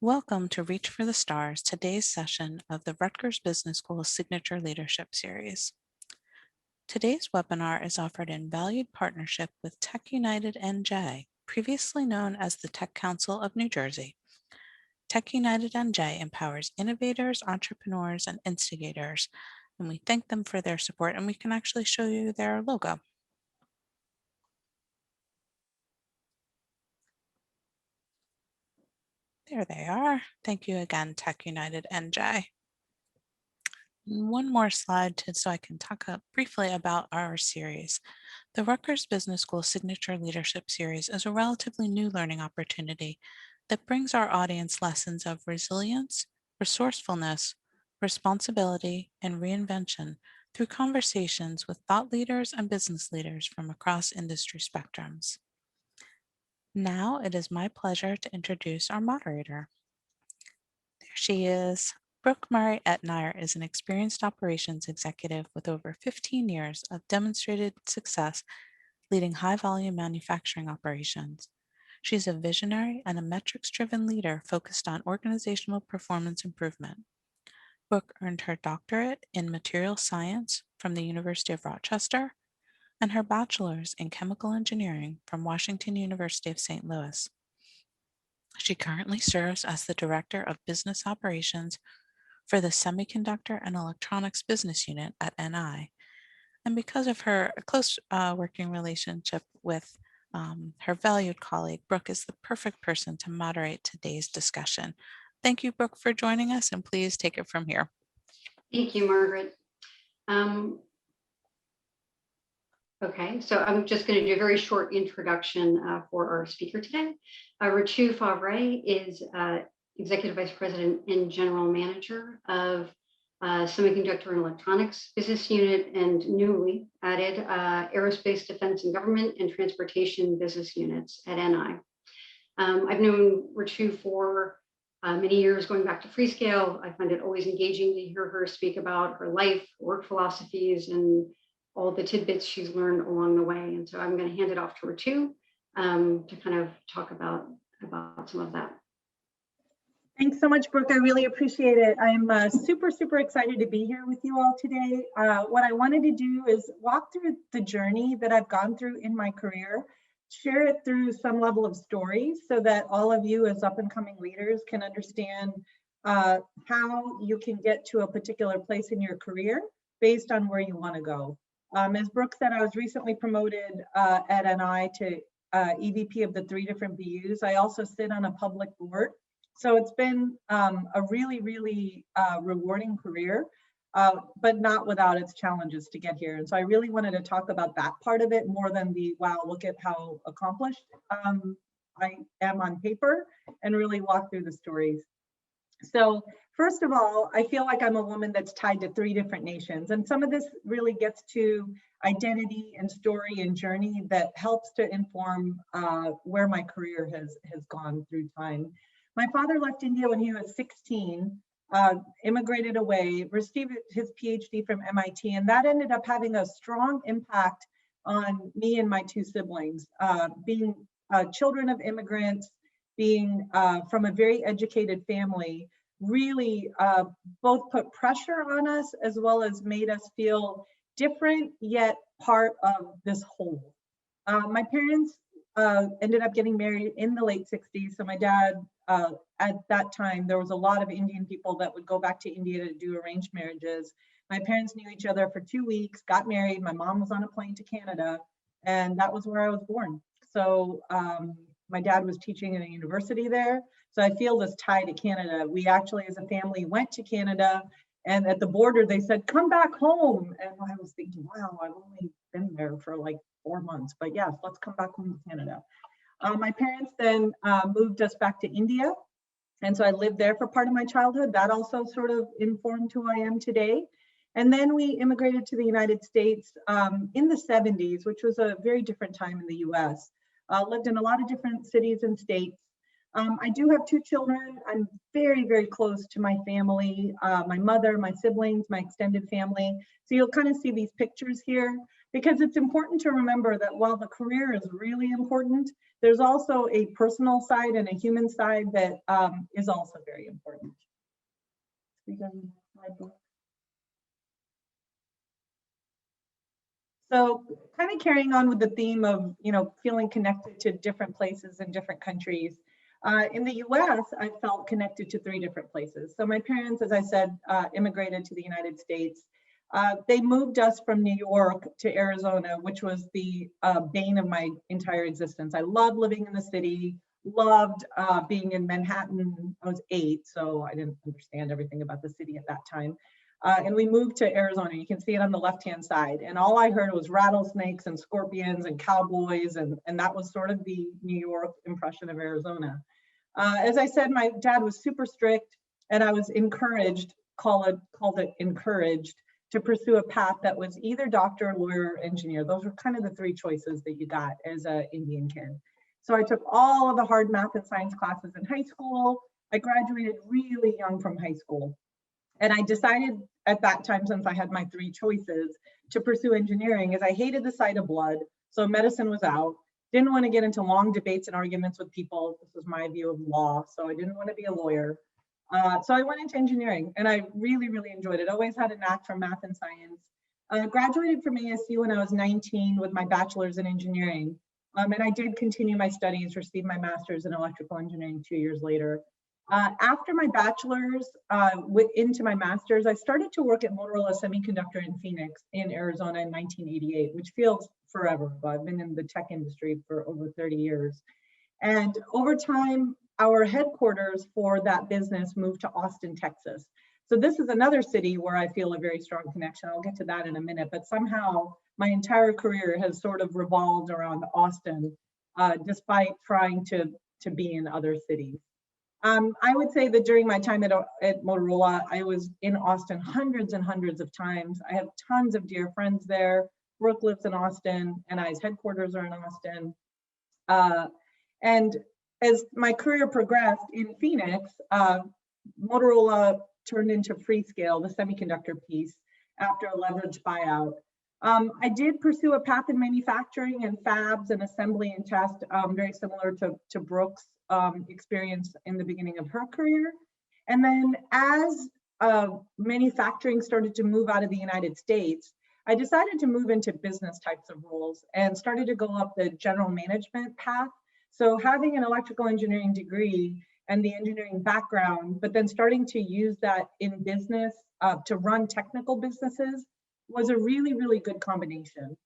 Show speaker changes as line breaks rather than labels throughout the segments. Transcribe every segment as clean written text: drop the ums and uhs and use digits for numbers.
Welcome to Reach for the Stars, today's session of the Rutgers Business School Signature Leadership Series. Today's webinar is offered in valued partnership with Tech United NJ, previously known as the Tech Council of New Jersey. Tech United NJ empowers innovators, entrepreneurs, and instigators, and we thank them for their support, and we can actually show you their logo. There they are. Thank you again, Tech United NJ. And one more slide so I can talk briefly about our series. The Rutgers Business School Signature Leadership Series is a relatively new learning opportunity that brings our audience lessons of resilience, resourcefulness, responsibility, and reinvention through conversations with thought leaders and business leaders from across industry spectrums. Now it is my pleasure to introduce our moderator. There she is. Brooke Murray-Etnier is an experienced operations executive with over 15 years of demonstrated success leading high-volume manufacturing operations. She's a visionary and a metrics-driven leader focused on organizational performance improvement. Brooke earned her doctorate in material science from the University of Rochester and her bachelor's in chemical engineering from Washington University of St. Louis. She currently serves as the Director of Business Operations for the Semiconductor and Electronics Business Unit at NI. And because of her close working relationship with her valued colleague, Brooke is the perfect person to moderate today's discussion. Thank you, Brooke, for joining us, and please take it from here.
Thank you, Margaret. Okay, so I'm just going to do a very short introduction for our speaker today. Ritu Favre is Executive Vice President and General Manager of Semiconductor and Electronics Business Unit and newly added Aerospace, Defense and Government and Transportation Business Units at NI. I've known Ritu for many years, going back to Freescale. I find it always engaging to hear her speak about her life, work philosophies, and all the tidbits she's learned along the way. And so I'm going to hand it off to Ritu to kind of talk about some of that.
Thanks so much, Brooke. I really appreciate it. I'm super excited to be here with you all today. What I wanted to do is walk through the journey that I've gone through in my career, share it through some level of stories so that all of you as up and coming leaders can understand how you can get to a particular place in your career based on where you want to go. As Brooke said, I was recently promoted at NI to EVP of the 3 different BUs. I also sit on a public board. So it's been a really rewarding career, but not without its challenges to get here. And so I really wanted to talk about that part of it more than the, wow, look at how accomplished I am on paper, and really walk through the stories. So first of all, I feel like I'm a woman that's tied to 3 different nations. And some of this really gets to identity and story and journey that helps to inform where my career has gone through time. My father left India when he was 16, immigrated away, received his PhD from MIT, and that ended up having a strong impact on me and my 2 siblings. Being children of immigrants, being from a very educated family, really both put pressure on us as well as made us feel different yet part of this whole. My parents ended up getting married in the late 60s. So my dad, at that time, there was a lot of Indian people that would go back to India to do arranged marriages. My parents knew each other for 2 weeks, got married. My mom was on a plane to Canada, and that was where I was born. So my dad was teaching at a university there. So I feel this tie to Canada. We actually, as a family, went to Canada, and at the border, they said, come back home. And I was thinking, wow, I've only been there for like 4 months, but yes, let's come back home to Canada. My parents then moved us back to India. And so I lived there for part of my childhood. That also sort of informed who I am today. And then we immigrated to the United States in the 70s, which was a very different time in the US. Lived in a lot of different cities and states. I do have 2 children. I'm very close to my family, my mother, my siblings, my extended family. So you'll kind of see these pictures here. because it's important to remember that while the career is really important, there's also a personal side and a human side that is also very important. So kind of carrying on with the theme of, feeling connected to different places in different countries. In the US, I felt connected to 3 different places. So my parents, as I said, immigrated to the United States. They moved us from New York to Arizona, which was the bane of my entire existence. I loved living in the city, loved being in Manhattan. I was 8, so I didn't understand everything about the city at that time. And we moved to Arizona. You can see it on the left-hand side. And all I heard was rattlesnakes and scorpions and cowboys. And that was sort of the New York impression of Arizona. As I said, my dad was super strict, and I was encouraged, called it encouraged, to pursue a path that was either doctor, lawyer, or engineer. Those were kind of the 3 choices that you got as an Indian kid. So I took all of the hard math and science classes in high school. I graduated really young from high school. And I decided at that time, since I had my 3 choices, to pursue engineering, as I hated the sight of blood. So medicine was out. Didn't want to get into long debates and arguments with people. This was my view of law. So I didn't want to be a lawyer. So I went into engineering, and I really, really enjoyed it. Always had a knack for math and science. Graduated from ASU when I was 19 with my bachelor's in engineering. And I did continue my studies, received my master's in electrical engineering 2 years later. After my bachelor's, into my master's, I started to work at Motorola Semiconductor in Phoenix in Arizona in 1988, which feels forever ago. I've been in the tech industry for over 30 years. And over time, our headquarters for that business moved to Austin, Texas. So this is another city where I feel a very strong connection. I'll get to that in a minute, but somehow my entire career has sort of revolved around Austin, despite trying to be in other cities. I would say that during my time at Motorola, I was in Austin hundreds and hundreds of times. I have tons of dear friends there. Brooke lives in Austin, NI's headquarters are in Austin. And as my career progressed in Phoenix, Motorola turned into Freescale, the semiconductor piece, after a leveraged buyout. I did pursue a path in manufacturing and fabs and assembly and test, very similar to Brooke's experience in the beginning of her career. And then as manufacturing started to move out of the United States, I decided to move into business types of roles and started to go up the general management path. So having an electrical engineering degree and the engineering background, but then starting to use that in business to run technical businesses was a really, really good combination.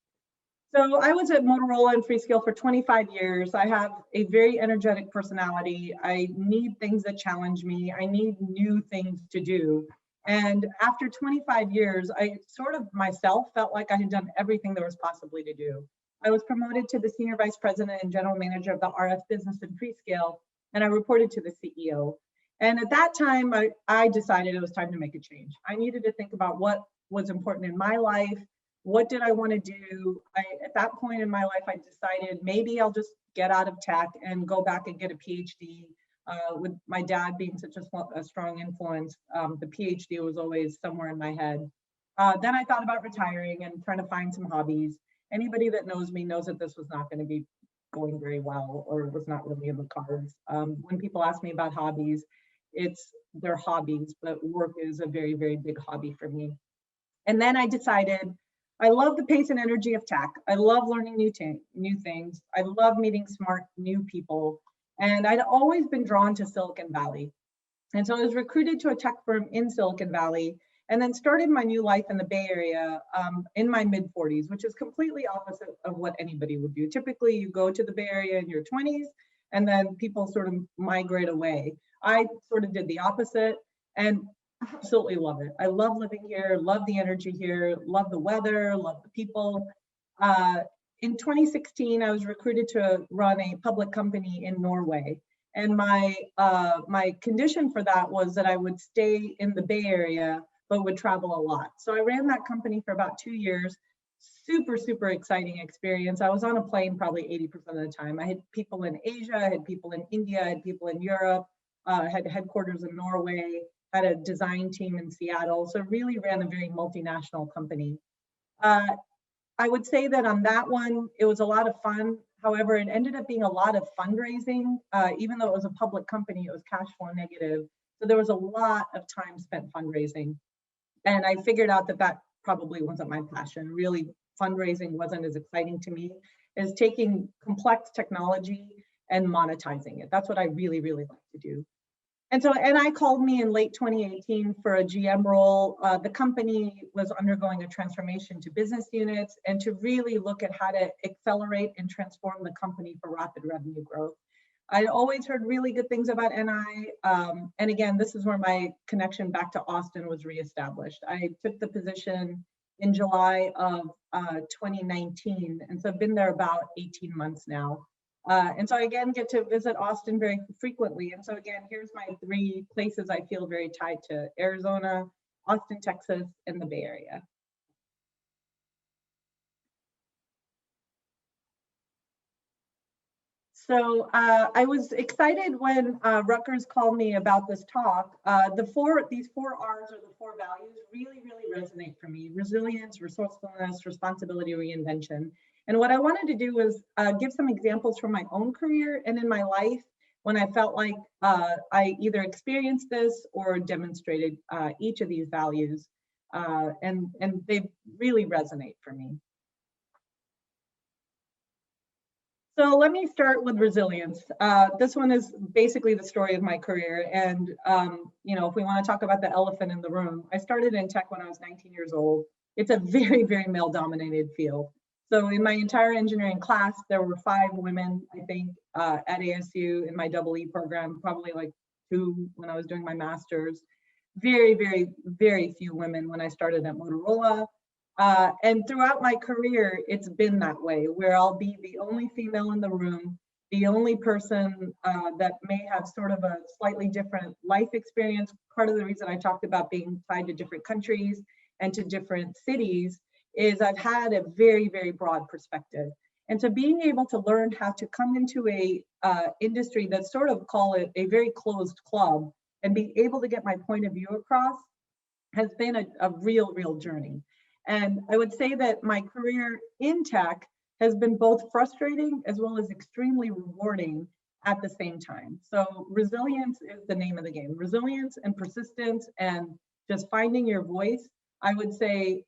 So I was at Motorola and Freescale for 25 years. I have a very energetic personality. I need things that challenge me. I need new things to do. And after 25 years, I sort of myself felt like I had done everything there was possibly to do. I was promoted to the Senior Vice President and General Manager of the RF business in Freescale, and I reported to the CEO. And at that time, I decided it was time to make a change. I needed to think about what was important in my life. What did I want to do? At that point in my life, I decided maybe I'll just get out of tech and go back and get a PhD. With my dad being such a strong influence, the PhD was always somewhere in my head. Then I thought about retiring and trying to find some hobbies. Anybody that knows me knows that this was not going to be going very well, or was not really in the cards. When people ask me about hobbies, they're hobbies, but work is a very, very big hobby for me. And then I decided, I love the pace and energy of tech. I love learning new things. I love meeting smart, new people. And I'd always been drawn to Silicon Valley. And so I was recruited to a tech firm in Silicon Valley, and then started my new life in the Bay Area in my mid-40s, which is completely opposite of what anybody would do. Typically, you go to the Bay Area in your 20s, and then people sort of migrate away. I sort of did the opposite, and absolutely love it. I love living here, love the energy here, love the weather, love the people. In 2016, I was recruited to run a public company in Norway. And my condition for that was that I would stay in the Bay Area, but would travel a lot. So I ran that company for about 2 years. Super, super exciting experience. I was on a plane probably 80% of the time. I had people in Asia, I had people in India, I had people in Europe, had headquarters in Norway, had a design team in Seattle. So really ran a very multinational company. I would say that on that one, it was a lot of fun. However, it ended up being a lot of fundraising. Even though it was a public company, it was cash flow negative. So there was a lot of time spent fundraising. And I figured out that that probably wasn't my passion. Really, fundraising wasn't as exciting to me as taking complex technology and monetizing it. That's what I really, really like to do. And so NI called me in late 2018 for a GM role. The company was undergoing a transformation to business units and to really look at how to accelerate and transform the company for rapid revenue growth. I always heard really good things about NI. And again, this is where my connection back to Austin was reestablished. I took the position in July of 2019. And so I've been there about 18 months now. And so I again get to visit Austin very frequently. And so again, here's my 3 places I feel very tied to: Arizona, Austin, Texas, and the Bay Area. So I was excited when Rutgers called me about this talk. These 4 R's, or the 4 values, really, really resonate for me: resilience, resourcefulness, responsibility, reinvention. And what I wanted to do was give some examples from my own career and in my life when I felt like I either experienced this or demonstrated each of these values. And they really resonate for me. So let me start with resilience. This one is basically the story of my career. And if we want to talk about the elephant in the room, I started in tech when I was 19 years old. It's a very, very male-dominated field. So in my entire engineering class, there were 5 women, I think, at ASU in my EE program, probably like 2 when I was doing my master's. Very, very, very few women when I started at Motorola. And throughout my career, it's been that way, where I'll be the only female in the room, the only person that may have sort of a slightly different life experience. Part of the reason I talked about being tied to different countries and to different cities is I've had a very, very broad perspective. And so being able to learn how to come into a industry that's sort of, call it a very closed club, and be able to get my point of view across has been a real, real journey. And I would say that my career in tech has been both frustrating as well as extremely rewarding at the same time. So resilience is the name of the game. Resilience and persistence and just finding your voice. I would say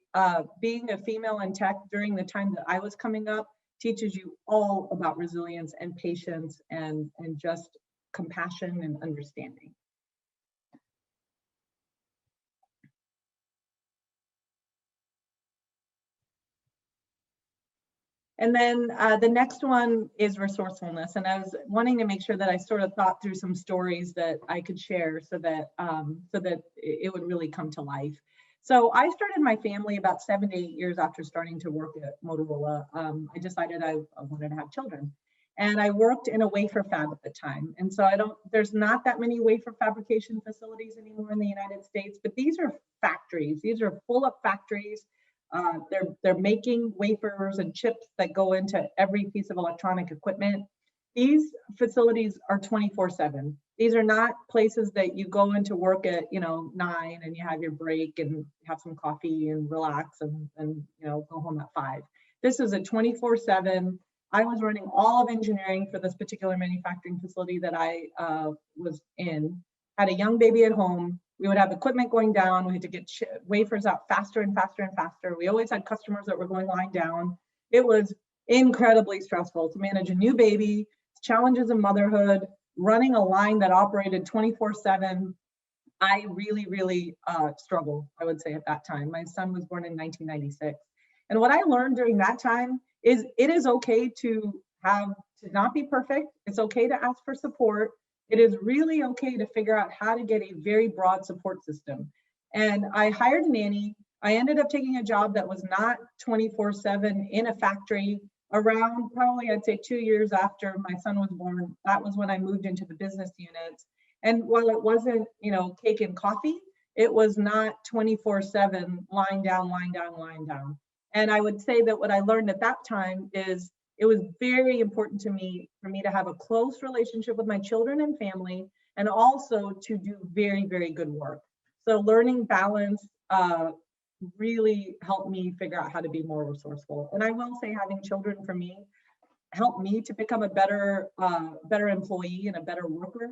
being a female in tech during the time that I was coming up teaches you all about resilience and patience and just compassion and understanding. And then the next one is resourcefulness. And I was wanting to make sure that I sort of thought through some stories that I could share so that it would really come to life. So I started my family about 7 to 8 years after starting to work at Motorola. I decided I wanted to have children. And I worked in a wafer fab at the time. And so there's not that many wafer fabrication facilities anymore in the United States, but these are factories. These are full up factories. They're making wafers and chips that go into every piece of electronic equipment. These facilities are 24/7. These are not places that you go into work at 9 and you have your break and have some coffee and relax and go home at 5. This is a 24/7. I was running all of engineering for this particular manufacturing facility that I was in. Had a young baby at home. We would have equipment going down. We had to get wafers out faster and faster and faster. We always had customers that were going line down. It was incredibly stressful to manage a new baby, challenges of motherhood, running a line that operated 24/7. I really, really struggled, I would say, at that time. My son was born in 1996. And what I learned during that time is it is okay to not be perfect. It's okay to ask for support. It is really okay to figure out how to get a very broad support system. And I hired a nanny. I ended up taking a job that was not 24/7 in a factory. Around probably, I'd say 2 years after my son was born, that was when I moved into the business units. And while it wasn't, cake and coffee, it was not 24/7 line down, line down, line down. And I would say that what I learned at that time is it was very important to me for me to have a close relationship with my children and family, and also to do very, very good work. So learning balance, really helped me figure out how to be more resourceful. And I will say, having children for me helped me to become a better employee and a better worker.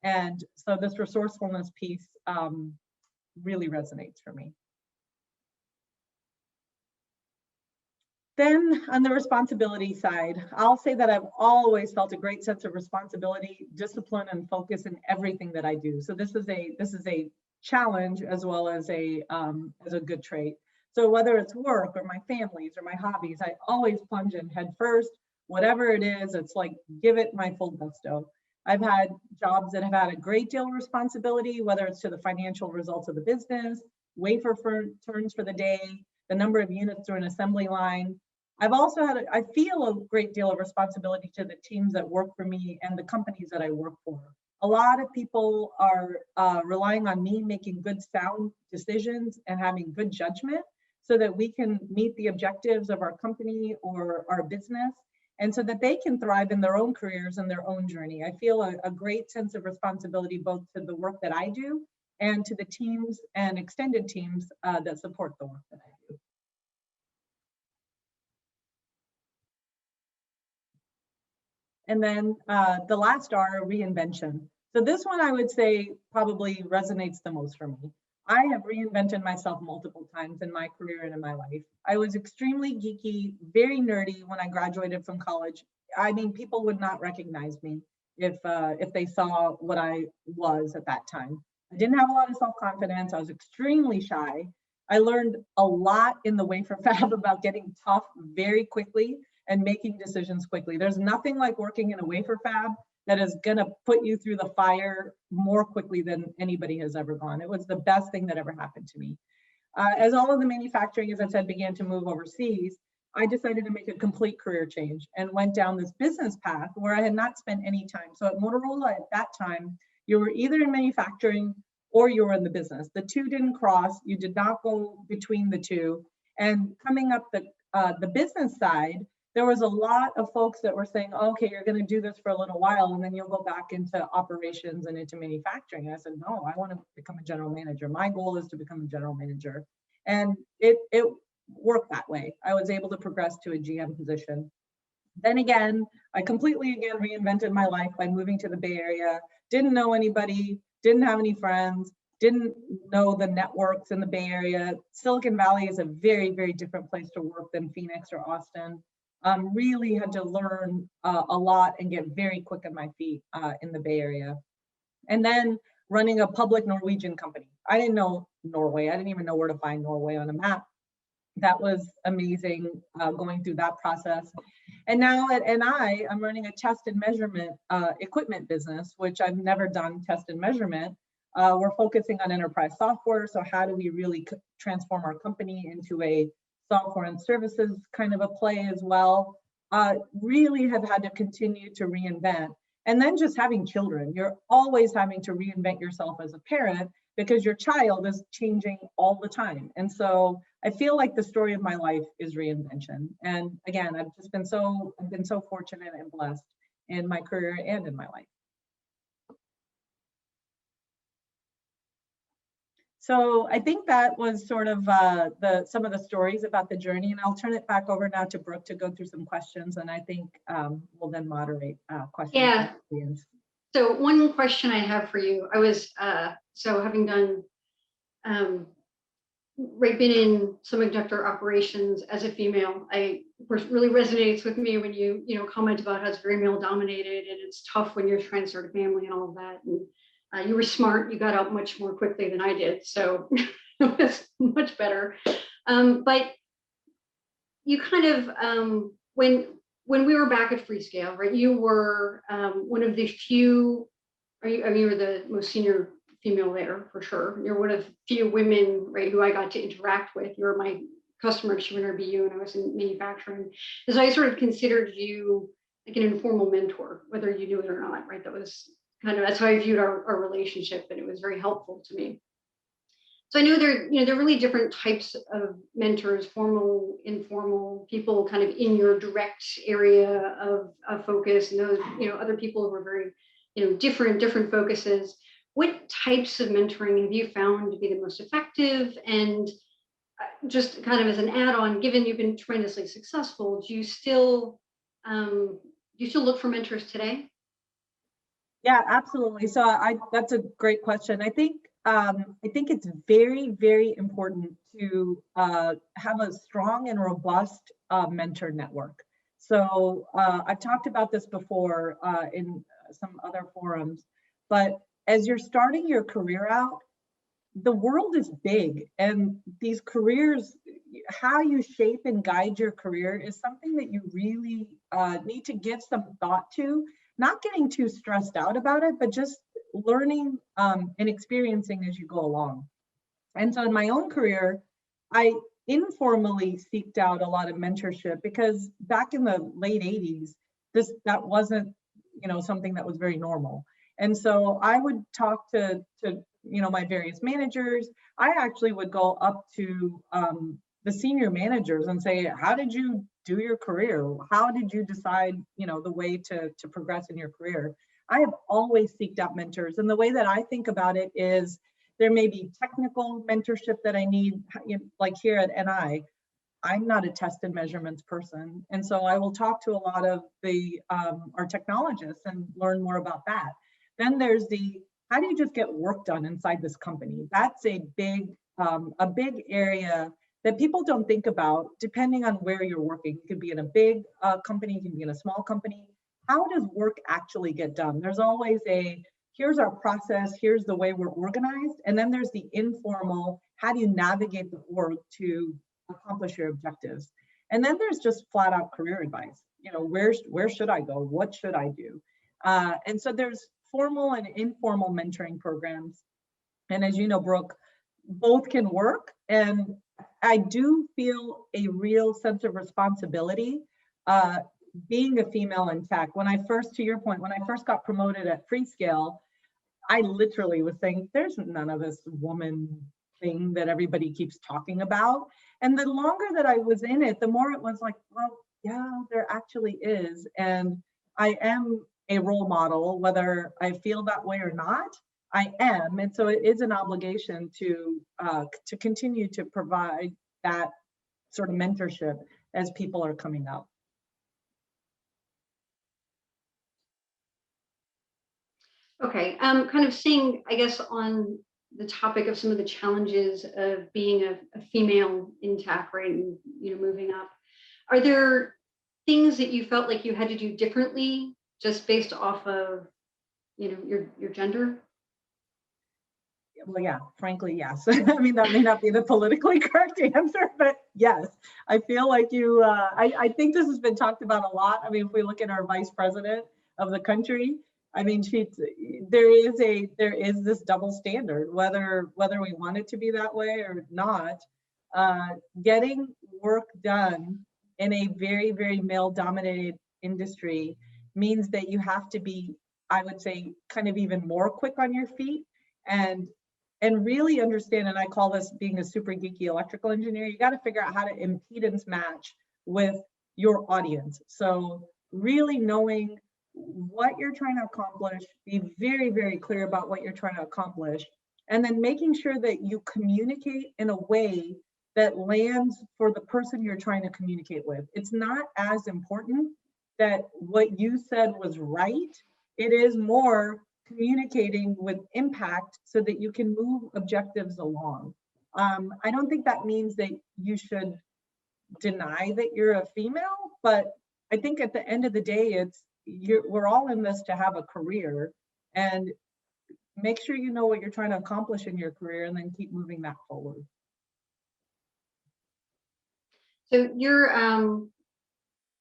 And so this resourcefulness piece really resonates for me. Then on the responsibility side, I'll say that I've always felt a great sense of responsibility, discipline, and focus in everything that I do. So this is a challenge as well as a good trait. So whether it's work or my families or my hobbies, I always plunge in head first. Whatever it is, it's like give it my full gusto. I've had jobs that have had a great deal of responsibility, whether it's to the financial results of the business, wafer turns for the day, the number of units through an assembly line. I've also had, I feel a great deal of responsibility to the teams that work for me and the companies that I work for. A lot of people are relying on me making good, sound decisions and having good judgment so that we can meet the objectives of our company or our business, and so that they can thrive in their own careers and their own journey. I feel a great sense of responsibility both to the work that I do and to the teams and extended teams that support the work that I do. And then the last R, reinvention. So this one I would say probably resonates the most for me. I have reinvented myself multiple times in my career and in my life. I was extremely geeky, very nerdy when I graduated from college. I mean, people would not recognize me if they saw what I was at that time. I didn't have a lot of self-confidence. I was extremely shy. I learned a lot in the wafer fab about getting tough very quickly and making decisions quickly. There's nothing like working in a wafer fab that is gonna put you through the fire more quickly than anybody has ever gone. It was the best thing that ever happened to me. As all of the manufacturing, as I said, began to move overseas, I decided to make a complete career change and went down this business path where I had not spent any time. So at Motorola at that time, you were either in manufacturing or you were in the business. The two didn't cross, you did not go between the two. And coming up the business side, there was a lot of folks that were saying, okay, you're going to do this for a little while and then you'll go back into operations and into manufacturing. And I said, no, I want to become a general manager. My goal is to become a general manager. And it worked that way. I was able to progress to a GM position. Then again, I completely reinvented my life by moving to the Bay Area. Didn't know anybody, didn't have any friends, didn't know the networks in the Bay Area. Silicon Valley is a very, very different place to work than Phoenix or Austin. Really had to learn a lot and get very quick on my feet in the Bay Area. And then running a public Norwegian company. I didn't know Norway. I didn't even know where to find Norway on a map. That was amazing going through that process. And now at NI, I'm running a test and measurement equipment business, which I've never done test and measurement. We're focusing on enterprise software. So how do we really transform our company into a software and services kind of a play as well? Really have had to continue to reinvent. And then just having children, you're always having to reinvent yourself as a parent because your child is changing all the time. And so I feel like the story of my life is reinvention. And again, I've been so fortunate and blessed in my career and in my life. So I think that was sort of some of the stories about the journey, and I'll turn it back over now to Brooke to go through some questions, and I think we'll then moderate questions.
Yeah. So one question I have for you, I was, so having done, been in semiconductor operations as a female, of course, really resonates with me when you comment about how it's very male dominated and it's tough when you're trying to start a family and all of that. And you were smart, you got out much more quickly than I did. So it was much better. But you kind of, when we were back at Freescale, right, you were one of the few, you were the most senior female there for sure. You're one of the few women, right, who I got to interact with. You were my customer at Schumann RBU and I was in manufacturing. And so I sort of considered you like an informal mentor, whether you knew it or not, right? That was kind of, that's how I viewed our relationship, and it was very helpful to me. So I know there are really different types of mentors, formal, informal, people kind of in your direct area of focus, and those, other people who are very, different focuses. What types of mentoring have you found to be the most effective? And just kind of as an add-on, given you've been tremendously successful, do you still look for mentors today?
Yeah, absolutely. So that's a great question. I think it's very, very important to have a strong and robust mentor network. So I've talked about this before in some other forums, but as you're starting your career out, the world is big, and these careers, how you shape and guide your career is something that you really need to give some thought to, not getting too stressed out about it, but just learning and experiencing as you go along. And so in my own career, I informally seeked out a lot of mentorship because back in the late 80s, that wasn't, something that was very normal. And so I would talk to my various managers. I actually would go up to the senior managers and say, how did you do your career? How did you decide, the way to progress in your career? I have always seeked out mentors. And the way that I think about it is there may be technical mentorship that I need, like here at NI. I'm not a test and measurements person. And so I will talk to a lot of our technologists and learn more about that. Then there's how do you just get work done inside this company? That's a big area that people don't think about, depending on where you're working. You could be in a big company, you can be in a small company. How does work actually get done? There's always here's our process, here's the way we're organized. And then there's the informal, how do you navigate the org to accomplish your objectives? And then there's just flat out career advice. Where should I go? What should I do? And so there's formal and informal mentoring programs. And as you know, Brooke, both can work. And I do feel a real sense of responsibility being a female in tech. To your point, when I first got promoted at Freescale, I literally was saying, there's none of this woman thing that everybody keeps talking about. And the longer that I was in it, the more it was like, well, yeah, there actually is. And I am a role model, whether I feel that way or not, I am. And so it is an obligation to continue to provide that sort of mentorship as people are coming up.
Okay, kind of seeing, I guess, on the topic of some of the challenges of being a female in tech, right, and moving up. Are there things that you felt like you had to do differently just based off of, your gender?
Well, yeah, frankly, yes. I mean, that may not be the politically correct answer, but yes, I feel like I think this has been talked about a lot. I mean, if we look at our vice president of the country, I mean, there is this double standard, whether we want it to be that way or not. Getting work done in a very, very male-dominated industry means that you have to be, I would say, kind of even more quick on your feet and really understand, and I call this being a super geeky electrical engineer, you got to figure out how to impedance match with your audience. So really knowing what you're trying to accomplish, be very, very clear about what you're trying to accomplish, and then making sure that you communicate in a way that lands for the person you're trying to communicate with. It's not as important that what you said was right. It is more communicating with impact so that you can move objectives along. I don't think that means that you should deny that you're a female, but I think at the end of the day, we're all in this to have a career, and make sure you know what you're trying to accomplish in your career and then keep moving that forward.
So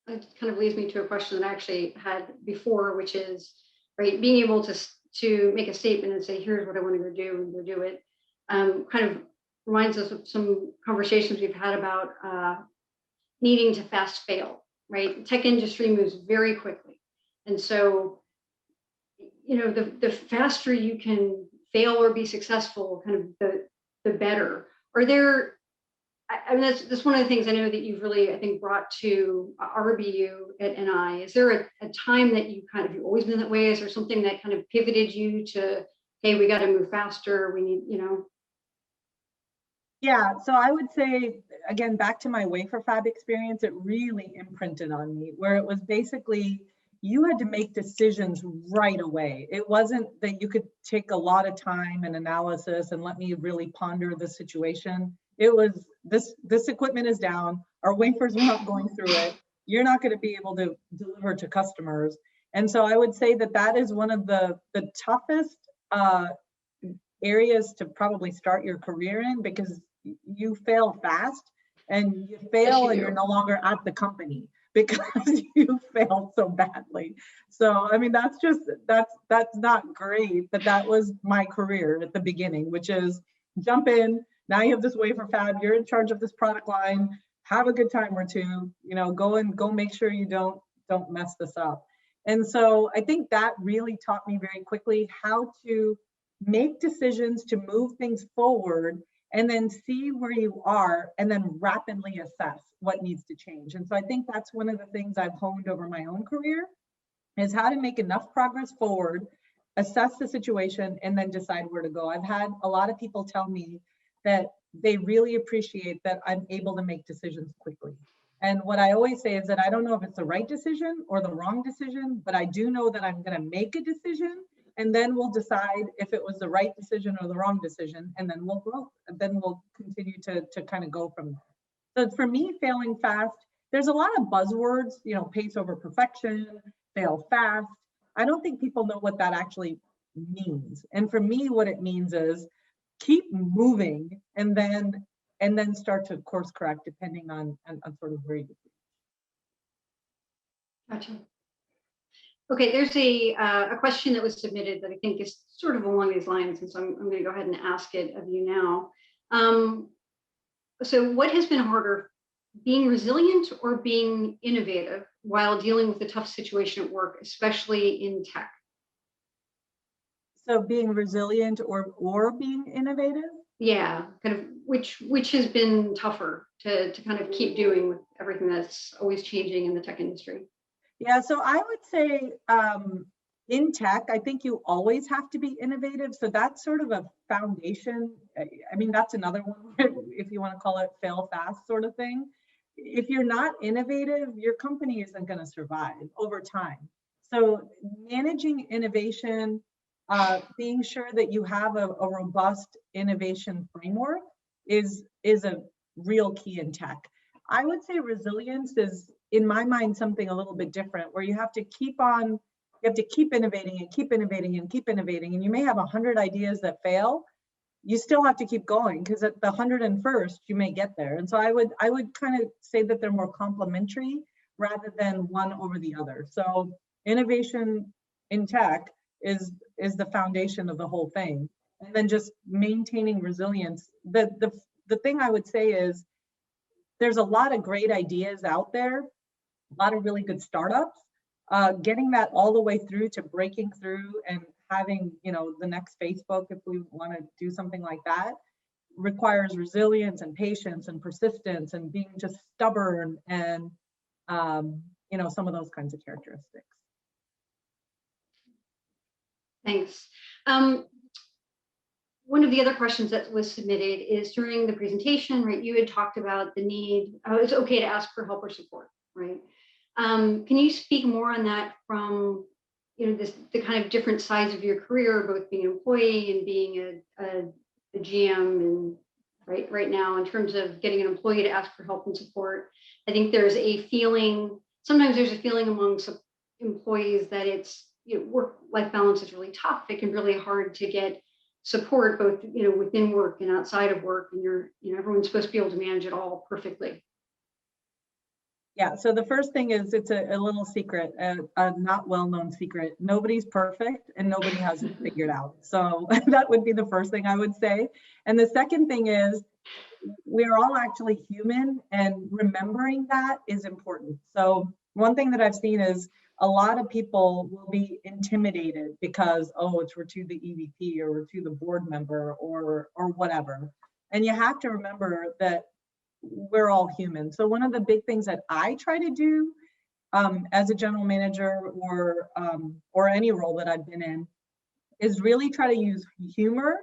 it kind of leads me to a question that I actually had before, which is, right, being able to make a statement and say, here's what I want to go do, and go do it. Kind of reminds us of some conversations we've had about needing to fast fail, right? The tech industry moves very quickly. And so, the faster you can fail or be successful, kind of the better. Are there, I mean, that's one of the things I know that you've really, I think, brought to RBU at NI. Is there a time that you've always been that way? Is there something that kind of pivoted you to, hey, we got to move faster, we need,
Yeah, so I would say, again, back to my wafer fab experience, it really imprinted on me, where it was basically you had to make decisions right away. It wasn't that you could take a lot of time and analysis and let me really ponder the situation. It was this equipment is down, our wafers are not going through it. You're not going to be able to deliver to customers. And so I would say that that is one of the toughest areas to probably start your career in, because you fail fast and you fail and you're no longer at the company because you failed so badly. So I mean, that's not great, but that was my career at the beginning, which is jump in, now you have this wafer fab, you're in charge of this product line, have a good time or two, you know, go make sure you don't mess this up. And so I think that really taught me very quickly how to make decisions to move things forward, and then see where you are and then rapidly assess what needs to change. And so I think that's one of the things I've honed over my own career, is how to make enough progress forward, assess the situation, and then decide where to go. I've had a lot of people tell me that they really appreciate that I'm able to make decisions quickly. And what I always say is that I don't know if it's the right decision or the wrong decision, but I do know that I'm going to make a decision, and then we'll decide if it was the right decision or the wrong decision, and then we'll grow, and then we'll continue to kind of go from there. So for me, failing fast, there's a lot of buzzwords, you know, pace over perfection, fail fast. I don't think people know what that actually means. And for me, what it means is keep moving, and then start to course correct depending on sort of where you.
Gotcha. Okay, there's a question that was submitted that I think is sort of along these lines, and so I'm going to go ahead and ask it of you now. So what has been harder, being resilient or being innovative while dealing with a tough situation at work, especially in tech?
So being resilient or being innovative?
Yeah, kind of which has been tougher to kind of keep doing with everything that's always changing in the tech industry?
Yeah, so I would say in tech, I think you always have to be innovative. So that's sort of a foundation. I mean, that's another one, if you want to call it fail fast sort of thing. If you're not innovative, your company isn't going to survive over time. So managing innovation, being sure that you have a robust innovation framework is a real key in tech. I would say resilience is, in my mind, something a little bit different, where you have to keep innovating and keep innovating and keep innovating. And you may have 100 ideas that fail. You still have to keep going, because at the 101st, you may get there. And so I would kind of say that they're more complementary rather than one over the other. So innovation in tech is the foundation of the whole thing. And then just maintaining resilience. The thing I would say is, there's a lot of great ideas out there, a lot of really good startups. Getting that all the way through to breaking through and having, you know, the next Facebook, if we want to do something like that, requires resilience and patience and persistence and being just stubborn and, you know, some of those kinds of characteristics.
Thanks. One of the other questions that was submitted is, during the presentation, right, you had talked about the need, it's okay to ask for help or support, right? Can you speak more on that from, you know, the kind of different sides of your career, both being an employee and being a GM, and right now, in terms of getting an employee to ask for help and support? I think there's a feeling, sometimes there's a feeling among employees that it's, you know, work-life balance is really tough. It can be really hard to get support, both, you know, within work and outside of work, and you know, everyone's supposed to be able to manage it all perfectly.
Yeah, so the first thing is, it's a little secret, a not well-known secret. Nobody's perfect and nobody has it figured out. So that would be the first thing I would say. And the second thing is, we're all actually human, and remembering that is important. So one thing that I've seen is, a lot of people will be intimidated because, oh, it's Ritu the EVP or Ritu the board member or whatever. And you have to remember that we're all human. So one of the big things that I try to do as a general manager or any role that I've been in is really try to use humor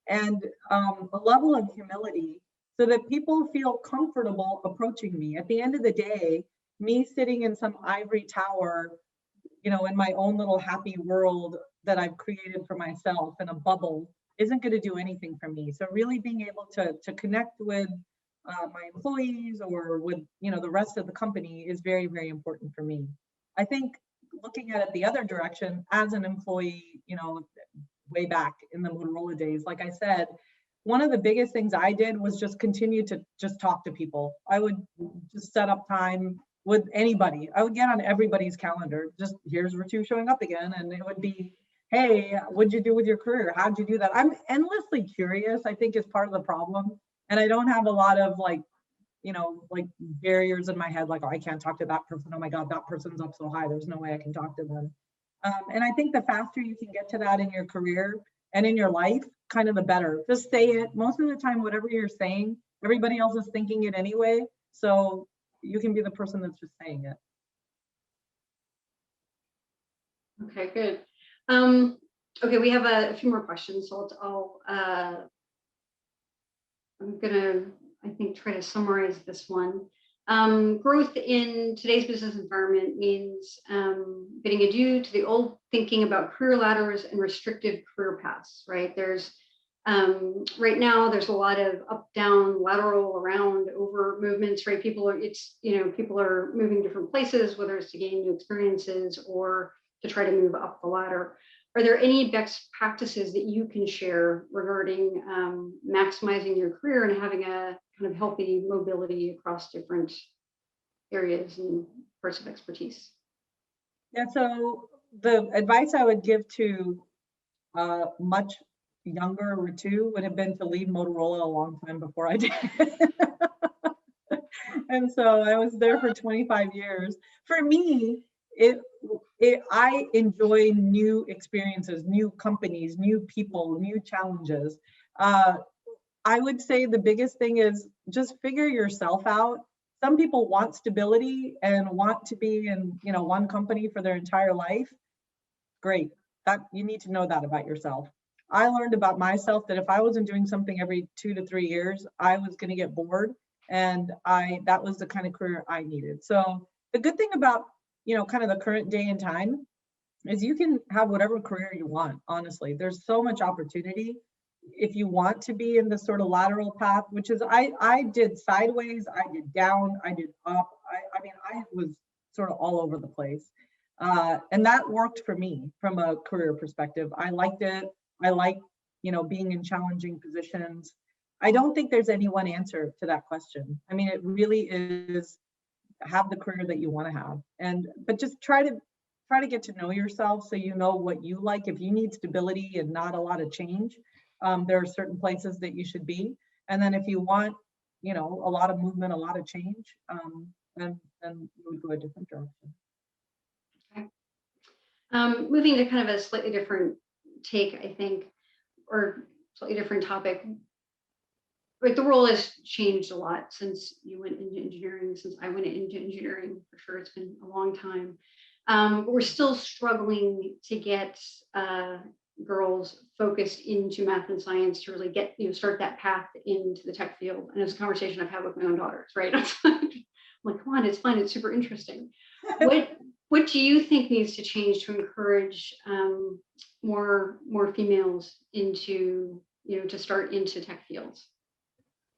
and a level of humility, so that people feel comfortable approaching me. At the end of the day, me sitting in some ivory tower, you know, in my own little happy world that I've created for myself in a bubble isn't going to do anything for me. So really being able to connect with my employees or with, you know, the rest of the company is very, very important for me. I think looking at it the other direction as an employee, you know, way back in the Motorola days, like I said, one of the biggest things I did was just continue to just talk to people. I would just set up time with anybody. I would get on everybody's calendar. Just here's Ritu showing up again. And it would be, hey, what'd you do with your career? How'd you do that? I'm endlessly curious, I think is part of the problem. And I don't have a lot of like, you know, like barriers in my head, like, oh, I can't talk to that person. Oh my God, that person's up so high. There's no way I can talk to them. And I think the faster you can get to that in your career and in your life, kind of the better. Just say it. Most of the time, whatever you're saying, everybody else is thinking it anyway. So you can be the person that's just saying it.
Okay, good. Okay, we have a few more questions, so I'm gonna, I think, try to summarize this one. Growth in today's business environment means bidding adieu to the old thinking about career ladders and restrictive career paths, right? There's right now there's a lot of up, down, lateral, around, over movements, right? People are moving different places, whether it's to gain new experiences or to try to move up the ladder. Are there any best practices that you can share regarding maximizing your career and having a kind of healthy mobility across different areas and parts of expertise?
Yeah, so the advice I would give to much younger Ritu would have been to leave Motorola a long time before I did. And so I was there for 25 years. For me, I enjoy new experiences, new companies, new people, new challenges. I would say the biggest thing is just figure yourself out. Some people want stability and want to be in, you know, one company for their entire life. Great. That you need to know that about yourself. I learned about myself that if I wasn't doing something every 2 to 3 years, I was going to get bored, and that was the kind of career I needed. So the good thing about, you know, kind of the current day and time is you can have whatever career you want. Honestly, there's so much opportunity if you want to be in this sort of lateral path, which is I did sideways, I did down, I did up. I mean, I was sort of all over the place. And that worked for me from a career perspective. I liked it. I like, you know, being in challenging positions. I don't think there's any one answer to that question. I mean, it really is have the career that you want to have, but just try to get to know yourself so you know what you like. If you need stability and not a lot of change, there are certain places that you should be. And then if you want, you know, a lot of movement, a lot of change, then you would go a different direction.
Okay. Moving to kind of a slightly different take, I think, or slightly different topic. Like the role has changed a lot since you went into engineering, since I went into engineering. For sure, it's been a long time. But we're still struggling to get girls focused into math and science to really get, start that path into the tech field. And it's a conversation I've had with my own daughters, right? I'm like, come on, it's fun, it's super interesting. What do you think needs to change to encourage more females into, to start into tech fields?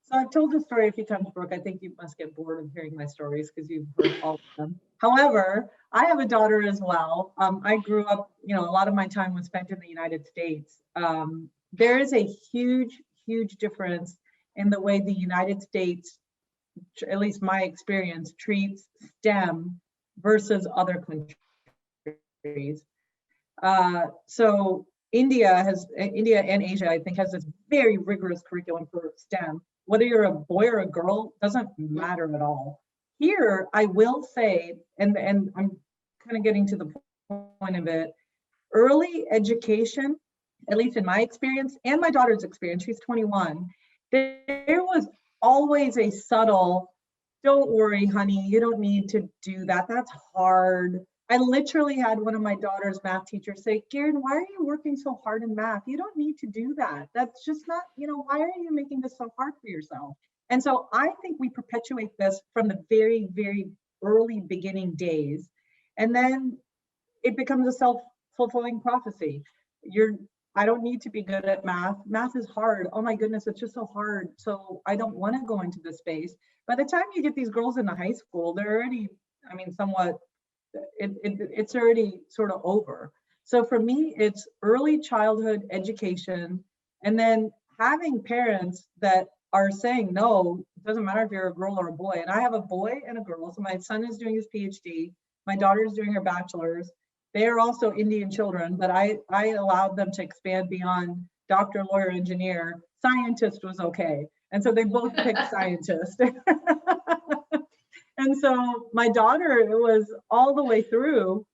So I've told this story a few times, Brooke. I think you must get bored of hearing my stories because you've heard all of them. However, I have a daughter as well. I grew up, a lot of my time was spent in the United States. There is a huge, huge difference in the way the United States, at least my experience, treats STEM versus other countries. So India and Asia, I think, has this very rigorous curriculum for STEM. Whether you're a boy or a girl doesn't matter at all. Here, I will say, and I'm kind of getting to the point of it, early education, at least in my experience and my daughter's experience, she's 21, there was always a subtle, don't worry, honey, you don't need to do that. That's hard. I literally had one of my daughter's math teachers say, Garen, why are you working so hard in math? You don't need to do that. That's just not, why are you making this so hard for yourself? And so I think we perpetuate this from the very, very early beginning days. And then it becomes a self-fulfilling prophecy. I don't need to be good at math. Math is hard. Oh my goodness, it's just so hard. So I don't want to go into this space. By the time you get these girls into high school, they're already, I mean, somewhat, it's already sort of over. So for me, it's early childhood education, and then having parents that are saying, no, it doesn't matter if you're a girl or a boy. And I have a boy and a girl. So my son is doing his PhD. My daughter is doing her bachelor's. They are also Indian children, but I allowed them to expand beyond doctor, lawyer, engineer. Scientist was okay. And so they both picked scientist. And so my daughter, it was all the way through.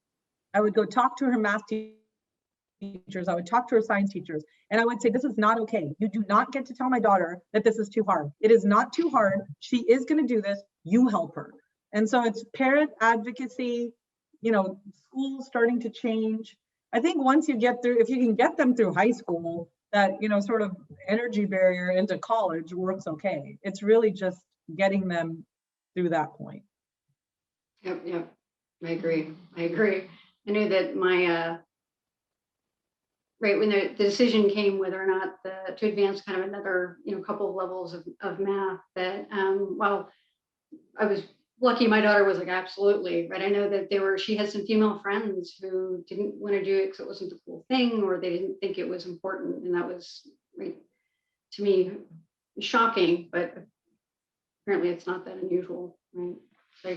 I would go talk to her math teachers. I would talk to her science teachers. And I would say, this is not okay. You do not get to tell my daughter that this is too hard. It is not too hard. She is going to do this. You help her. And so it's parent advocacy, you know, schools starting to change. I think once you get through, if you can get them through high school, that, you know, sort of energy barrier into college works okay. It's really just getting them through that point.
Yep. I agree. I knew that my, right when the decision came whether or not to advance kind of another, you know, couple of levels of math, that while I was lucky, my daughter was like, absolutely, right. I know that she had some female friends who didn't want to do it because it wasn't the cool thing, or they didn't think it was important. And that was, right, to me, shocking, but apparently it's not that unusual, right?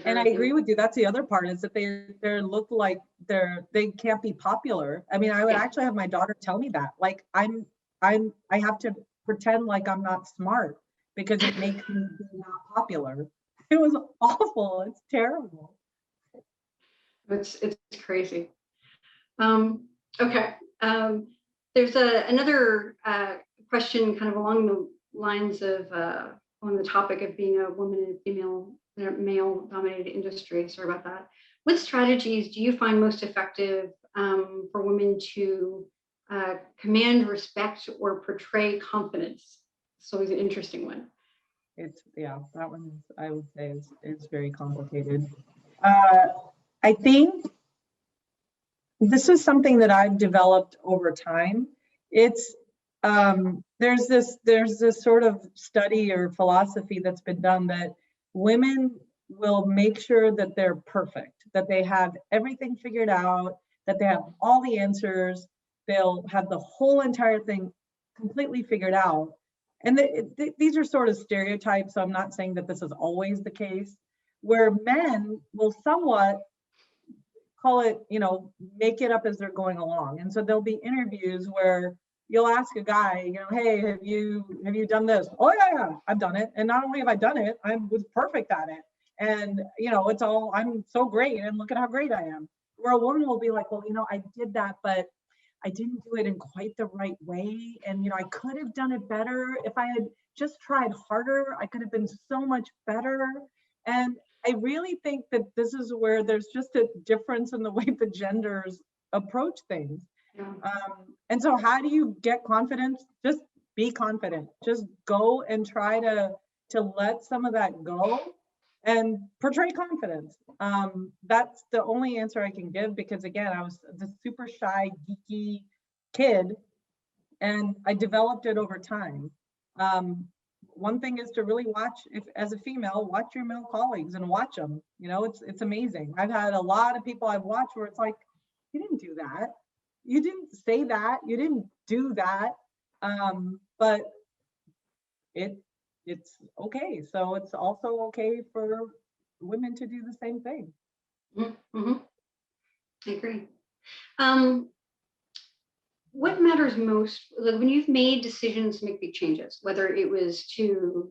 And I agree with you. That's the other part, is that they look like they can't be popular. I mean, I would actually have my daughter tell me that, like, I have to pretend like I'm not smart because it makes me not popular. It was awful. It's terrible.
It's crazy. Okay. There's another question kind of along the lines of on the topic of being a woman in a female, male-dominated industry. Sorry about that. What strategies do you find most effective for women to command respect or portray confidence? It's always an interesting one.
That one I would say is very complicated. I think this is something that I've developed over time. It's there's this sort of study or philosophy that's been done that women will make sure that they're perfect, that they have everything figured out, that they have all the answers, they'll have the whole entire thing completely figured out. And these are sort of stereotypes, so I'm not saying that this is always the case, where men will somewhat call it, you know, make it up as they're going along. And so there'll be interviews where you'll ask a guy, you know, hey, have you done this? Oh yeah, I've done it. And not only have I done it, I was perfect at it. And, you know, I'm so great, and look at how great I am. Where a woman will be like, well, you know, I did that, but I didn't do it in quite the right way. And, you know, I could have done it better. If I had just tried harder, I could have been so much better. And I really think that this is where there's just a difference in the way the genders approach things.
Yeah.
And so how do you get confidence? Just be confident. Just go and try to let some of that go and portray confidence. That's the only answer I can give, because again, I was the super shy, geeky kid, and I developed it over time. One thing is to really watch, if as a female, watch your male colleagues and watch them. You know, it's amazing. I've had a lot of people I've watched where it's like, you didn't do that. You didn't say that. You didn't do that. But it's okay. So it's also okay for women to do the same thing.
Mm-hmm. I agree. What matters most, like when you've made decisions to make big changes, whether it was to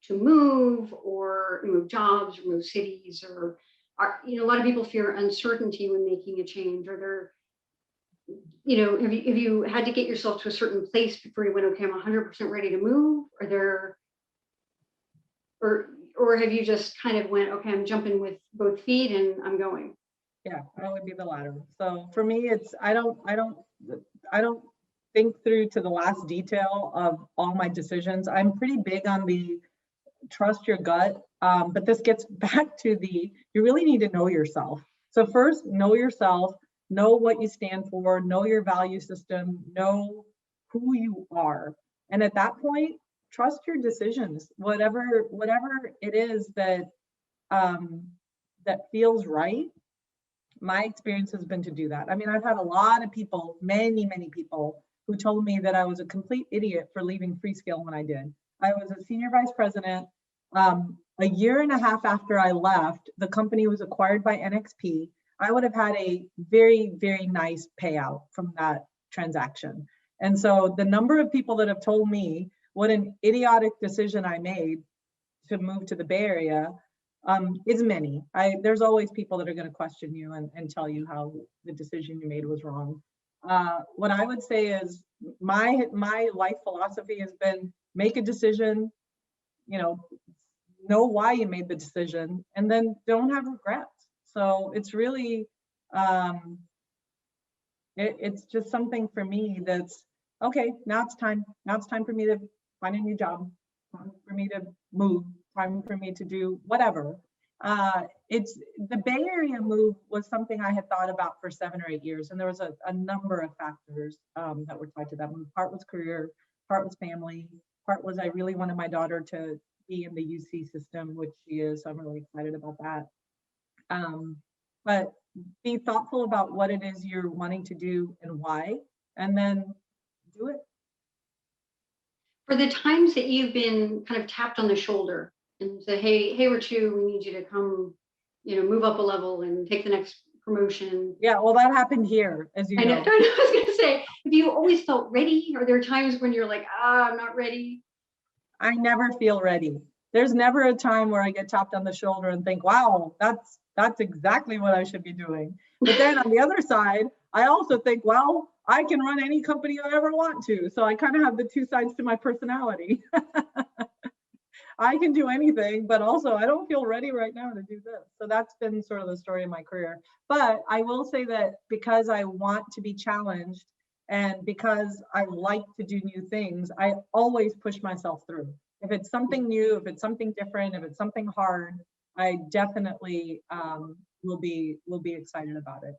move or move jobs or move cities, or you know, a lot of people fear uncertainty when making a change. Or they're, you know, have you had to get yourself to a certain place before you went, okay, I'm 100% ready to move? Or have you just kind of went, okay, I'm jumping with both feet and I'm going?
Yeah, that would be the latter. So for me, it's I don't think through to the last detail of all my decisions. I'm pretty big on the trust your gut. But this gets back to you really need to know yourself. So first, know yourself, know what you stand for, know your value system, know who you are. And at that point, trust your decisions, whatever it is that that feels right. My experience has been to do that. I mean, I've had a lot of people, many people, who told me that I was a complete idiot for leaving Freescale when I did. I was a senior vice president. A year and a half after I left, the company was acquired by NXP. I would have had a very, very nice payout from that transaction. And so the number of people that have told me what an idiotic decision I made to move to the Bay Area is many. There's always people that are going to question you and tell you how the decision you made was wrong. What I would say is my life philosophy has been make a decision, know why you made the decision, and then don't have regrets. So it's really, it's just something for me that's, okay, now it's time for me to find a new job, time for me to move, time for me to do whatever. It's the Bay Area move was something I had thought about for 7 or 8 years. And there was a number of factors that were tied to that move. Part was career, part was family, part was I really wanted my daughter to be in the UC system, which she is. So I'm really excited about that. But be thoughtful about what it is you're wanting to do and why, and then do it.
For the times that you've been kind of tapped on the shoulder and say, hey, Ritu, we need you to come, move up a level and take the next promotion.
Yeah, well, that happened here, as you know.
I was going to say, have you always felt ready? Are there times when you're like, I'm not ready?
I never feel ready. There's never a time where I get tapped on the shoulder and think, wow, that's exactly what I should be doing. But then on the other side, I also think, well, I can run any company I ever want to. So I kind of have the two sides to my personality. I can do anything, but also I don't feel ready right now to do this. So that's been sort of the story of my career. But I will say that because I want to be challenged and because I like to do new things, I always push myself through. If it's something new, if it's something different, if it's something hard, I definitely will be excited about it.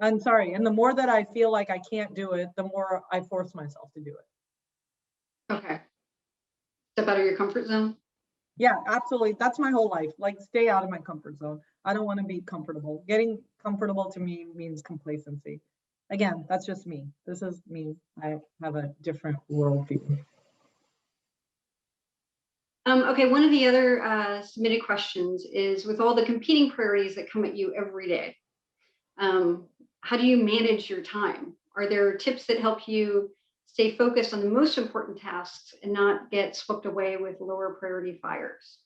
I'm sorry, and the more that I feel like I can't do it, the more I force myself to do it.
Okay. Step out of your comfort zone?
Yeah, absolutely. That's my whole life. Like, stay out of my comfort zone. I don't want to be comfortable. Getting comfortable to me means complacency. Again, that's just me. This is me. I have a different worldview.
Okay, one of the other submitted questions is, with all the competing priorities that come at you every day, how do you manage your time? Are there tips that help you stay focused on the most important tasks and not get swept away with lower priority fires?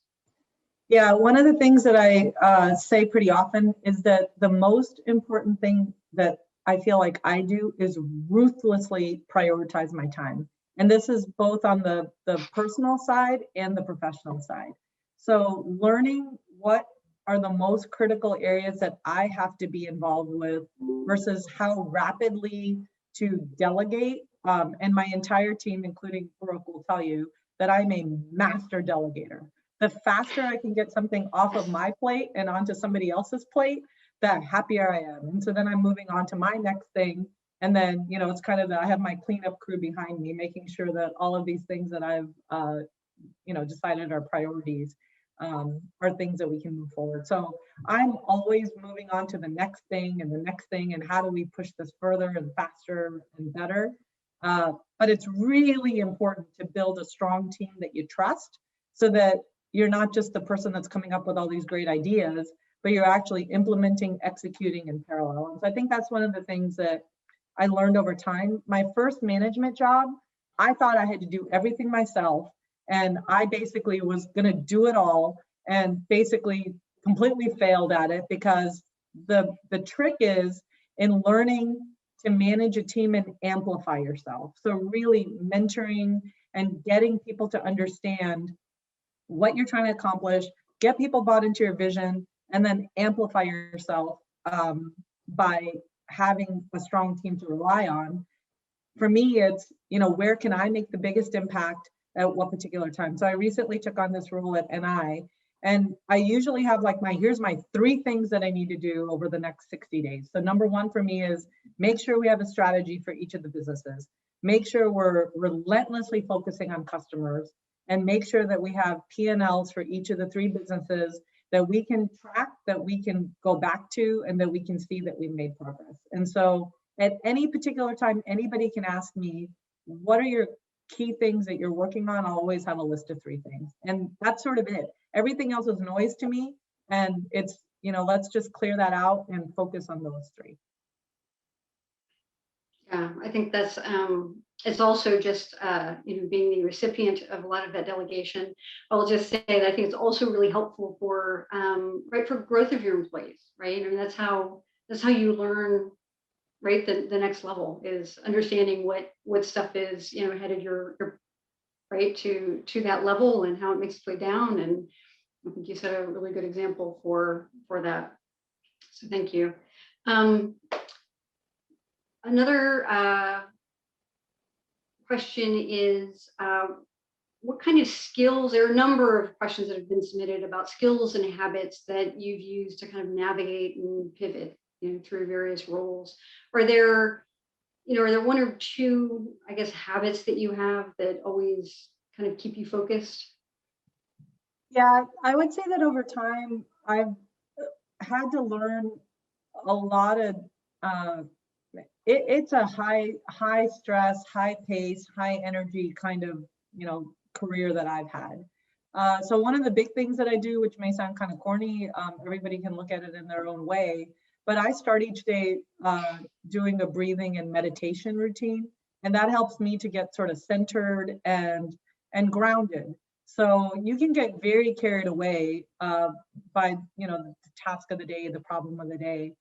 Yeah, one of the things that I say pretty often is that the most important thing that I feel like I do is ruthlessly prioritize my time. And this is both on the personal side and the professional side. So learning what are the most critical areas that I have to be involved with versus how rapidly to delegate. And my entire team, including Brooke, will tell you that I'm a master delegator. The faster I can get something off of my plate and onto somebody else's plate, the happier I am. And so then I'm moving on to my next thing. And then, it's kind of I have my cleanup crew behind me, making sure that all of these things that I've, decided are priorities are things that we can move forward. So I'm always moving on to the next thing and the next thing, and how do we push this further and faster and better? But it's really important to build a strong team that you trust, so that you're not just the person that's coming up with all these great ideas, but you're actually implementing, executing in parallel. And so I think that's one of the things that I learned over time. My first management job, I thought I had to do everything myself. And I basically was going to do it all, and basically completely failed at it, because the trick is in learning to manage a team and amplify yourself. So really mentoring and getting people to understand what you're trying to accomplish, get people bought into your vision, and then amplify yourself by having a strong team to rely on. For me, it's, where can I make the biggest impact? at what particular time. So I recently took on this role at NI, and I usually have like here's my 3 things that I need to do over the next 60 days. So number 1 for me is make sure we have a strategy for each of the businesses, make sure we're relentlessly focusing on customers, and make sure that we have P&Ls for each of the 3 businesses that we can track, that we can go back to, and that we can see that we've made progress. And so at any particular time, anybody can ask me, what are your key things that you're working on? I'll always have a list of 3 things. And that's sort of it. Everything else is noise to me. And it's, let's just clear that out and focus on those 3.
Yeah, I think that's, it's also just, being the recipient of a lot of that delegation. I'll just say that I think it's also really helpful for, right, for growth of your employees, right? I mean, that's how you learn, right? The next level is understanding what stuff is, headed your right to that level and how it makes its way down. And I think you set a really good example for that. So thank you. Another question is, what kind of skills, there are a number of questions that have been submitted about skills and habits that you've used to kind of navigate and pivot through various roles. Are there 1 or 2, I guess, habits that you have that always kind of keep you focused?
Yeah, I would say that over time, I've had to learn a lot of, it's a high stress, high pace, high energy kind of, career that I've had. So one of the big things that I do, which may sound kind of corny, everybody can look at it in their own way, but I start each day doing a breathing and meditation routine, and that helps me to get sort of centered and grounded. So you can get very carried away by the task of the day, the problem of the day.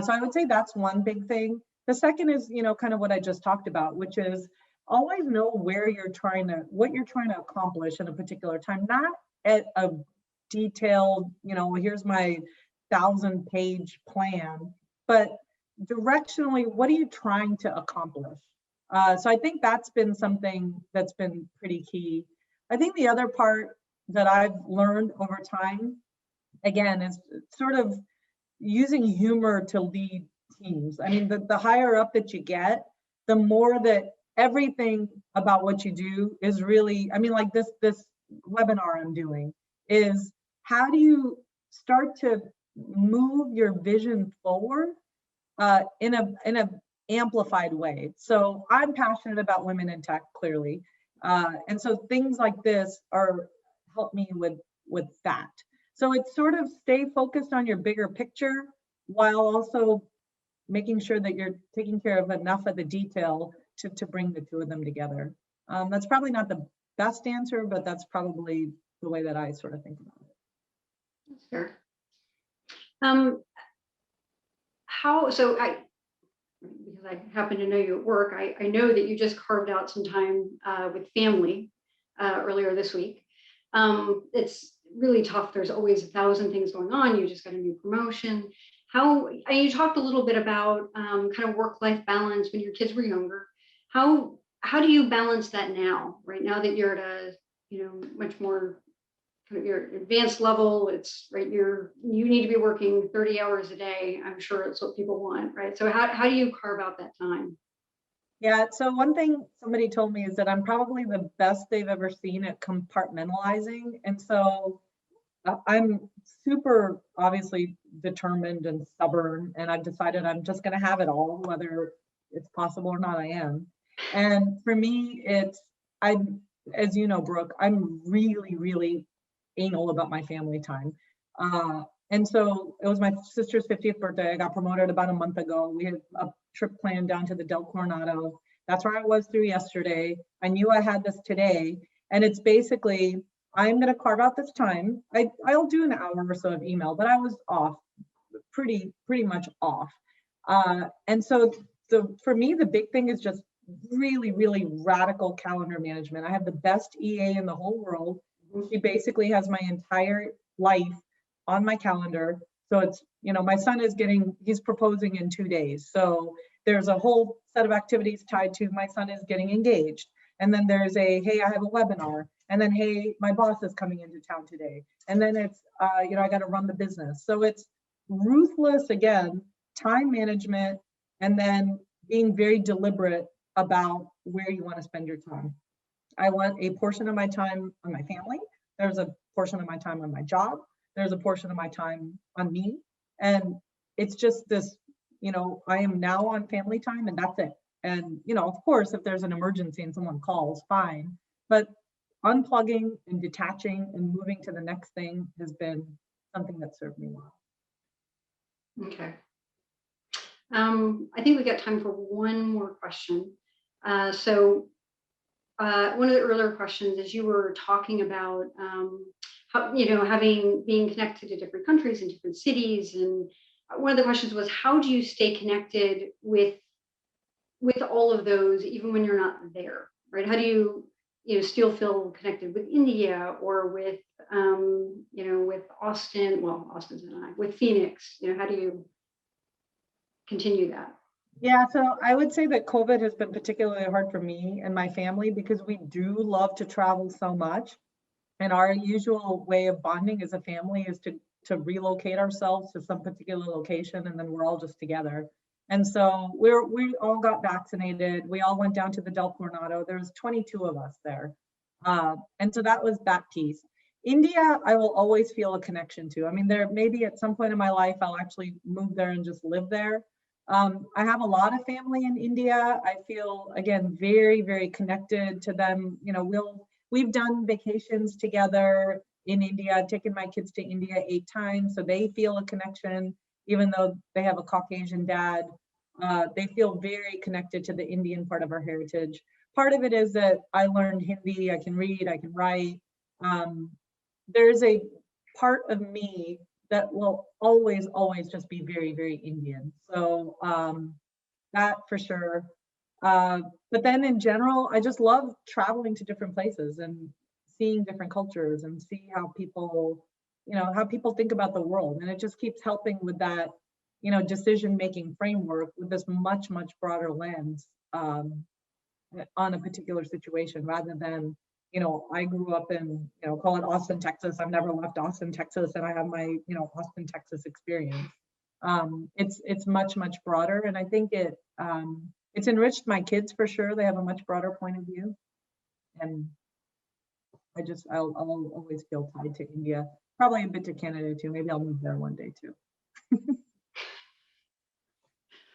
So I would say that's one big thing. The second is kind of what I just talked about, which is always know what you're trying to accomplish in a particular time, not at a detailed, here's my 1,000-page plan, but directionally, what are you trying to accomplish? So I think that's been something that's been pretty key. I think the other part that I've learned over time, again, is sort of using humor to lead teams. I mean, the higher up that you get, the more that everything about what you do is really, I mean, like this webinar I'm doing is, how do you start to move your vision forward in a amplified way? So I'm passionate about women in tech, clearly. And so things like this help me with that. So it's sort of stay focused on your bigger picture while also making sure that you're taking care of enough of the detail to bring the 2 of them together. That's probably not the best answer, but that's probably the way that I sort of think about it.
That's fair. Because I happen to know you at work, I know that you just carved out some time with family earlier this week. It's really tough. There's always 1,000 things going on. You just got a new promotion. You talked a little bit about kind of work-life balance when your kids were younger. How do you balance that now, right now that you're at a much more kind of your advanced level? It's right, you need to be working 30 hours a day. I'm sure it's what people want, right? So how do you carve out that time?
Yeah, so one thing somebody told me is that I'm probably the best they've ever seen at compartmentalizing. And so I'm super obviously determined and stubborn, and I've decided I'm just going to have it all, whether it's possible or not. I am. And for me, as you know, Brooke, I'm really, really anal about my family time. And so it was my sister's 50th birthday. I got promoted about a month ago. We had a trip planned down to the Del Coronado. That's where I was through yesterday. I knew I had this today. And it's basically, I'm going to carve out this time. I'll do an hour or so of email, but I was off, pretty much off. And so for me, the big thing is just really, really radical calendar management. I have the best EA in the whole world. She basically has my entire life on my calendar. So it's, my son he's proposing in 2 days. So there's a whole set of activities tied to my son is getting engaged. And then there's a, hey, I have a webinar. And then, hey, my boss is coming into town today. And then it's, you know, I got to run the business. So it's ruthless, again, time management, and then being very deliberate about where you want to spend your time. I want a portion of my time on my family. There's a portion of my time on my job. There's a portion of my time on me. And it's just this, you know, I am now on family time and that's it. And, you know, of course, if there's an emergency and someone calls, fine. But unplugging and detaching and moving to the next thing has been something that served me well.
Okay. I think we got time for one more question. So one of the earlier questions, as you were talking about how, you know, being connected to different countries and different cities, and one of the questions was, how do you stay connected with all of those, even when you're not there, right? How do you, you know, still feel connected with India or with, you know, with Austin? Well, Austin's and I, with Phoenix. You know, how do you continue that?
Yeah, so I would say that COVID has been particularly hard for me and my family because we do love to travel so much. And our usual way of bonding as a family is to relocate ourselves to some particular location, and then we're all just together. And so we all got vaccinated. We all went down to the Del Coronado. There's 22 of us there. And so that was that piece. India, I will always feel a connection to. I mean, there maybe at some point in my life, I'll actually move there and just live there. I have a lot of family in India. I feel, again, very, very connected to them. You know, we've done vacations together in India. I've taken my kids to India 8 times, so they feel a connection, even though they have a Caucasian dad. They feel very connected to the Indian part of our heritage. Part of it is that I learned Hindi, I can read, I can write. There's a part of me that will always, always just be very, very Indian. So that for sure. But then in general, I just love traveling to different places and seeing different cultures and see how people, you know, how people think about the world. And it just keeps helping with that, you know, decision-making framework with this much, much broader lens on a particular situation rather than, you know, I grew up in, you know, call it Austin, Texas. I've never left Austin, Texas, and I have my, you know, Austin, Texas experience. It's much, much broader. And I think it's enriched my kids for sure. They have a much broader point of view. And I'll always feel tied to India, probably a bit to Canada too. Maybe I'll move there one day too.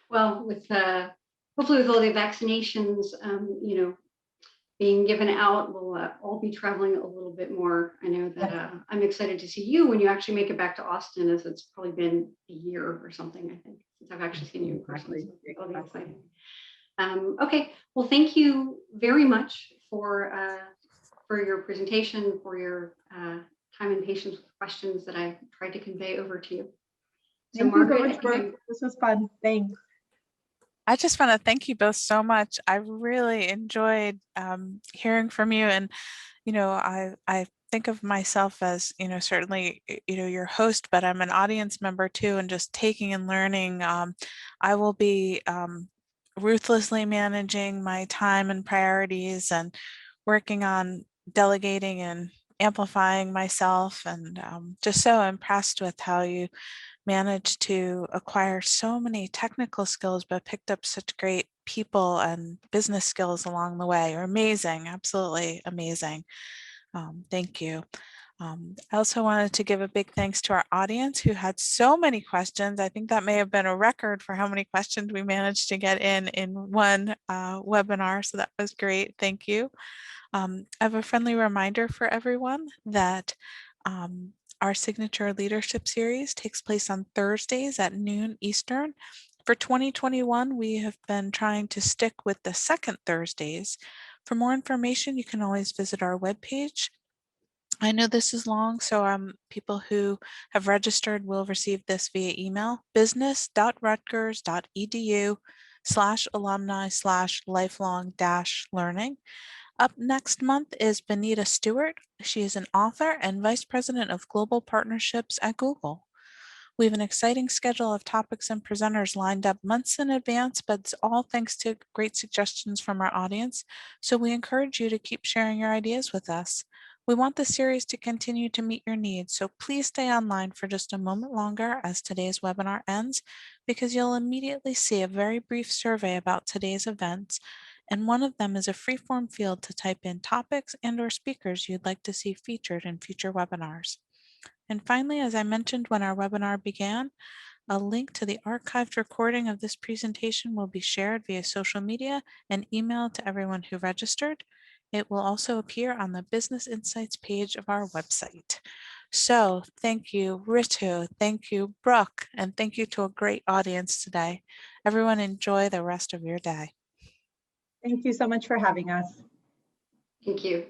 Well, with hopefully with all the vaccinations, you know, being given out, we'll all be traveling a little bit more. I know that I'm excited to see you when you actually make it back to Austin, as it's probably been a year or something, I think, since I've actually seen you in person. So it'll be exciting. Okay, well, thank you very much for your presentation, for your time and patience with questions that I tried to convey over to you. So
Thank
Margaret,
you so much, Brooke. This was fun. Thanks.
I just want to thank you both so much. I really enjoyed hearing from you. And, you know, I think of myself as, you know, certainly, you know, your host, but I'm an audience member too, and just taking and learning. I will be ruthlessly managing my time and priorities and working on delegating and amplifying myself, and just so impressed with how you managed to acquire so many technical skills, but picked up such great people and business skills along the way. You're amazing, absolutely amazing. Thank you. I also wanted to give a big thanks to our audience who had so many questions. I think that may have been a record for how many questions we managed to get in one webinar. So that was great. Thank you. I have a friendly reminder for everyone that our signature leadership series takes place on Thursdays at noon Eastern. For 2021, we have been trying to stick with the second Thursdays. For more information, you can always visit our webpage. I know this is long, so people who have registered will receive this via email: business.rutgers.edu/alumni/lifelong-learning. Up next month is Benita Stewart. She is an author and Vice President of Global Partnerships at Google. We have an exciting schedule of topics and presenters lined up months in advance, but it's all thanks to great suggestions from our audience. So we encourage you to keep sharing your ideas with us. We want the series to continue to meet your needs, so please stay online for just a moment longer as today's webinar ends, because you'll immediately see a very brief survey about today's events, and one of them is a free-form field to type in topics and/or speakers you'd like to see featured in future webinars. And finally, as I mentioned when our webinar began, a link to the archived recording of this presentation will be shared via social media and emailed to everyone who registered. It will also appear on the Business Insights page of our website. So thank you, Ritu, thank you, Brooke, and thank you to a great audience today. Everyone enjoy the rest of your day.
Thank you so much for having us.
Thank you.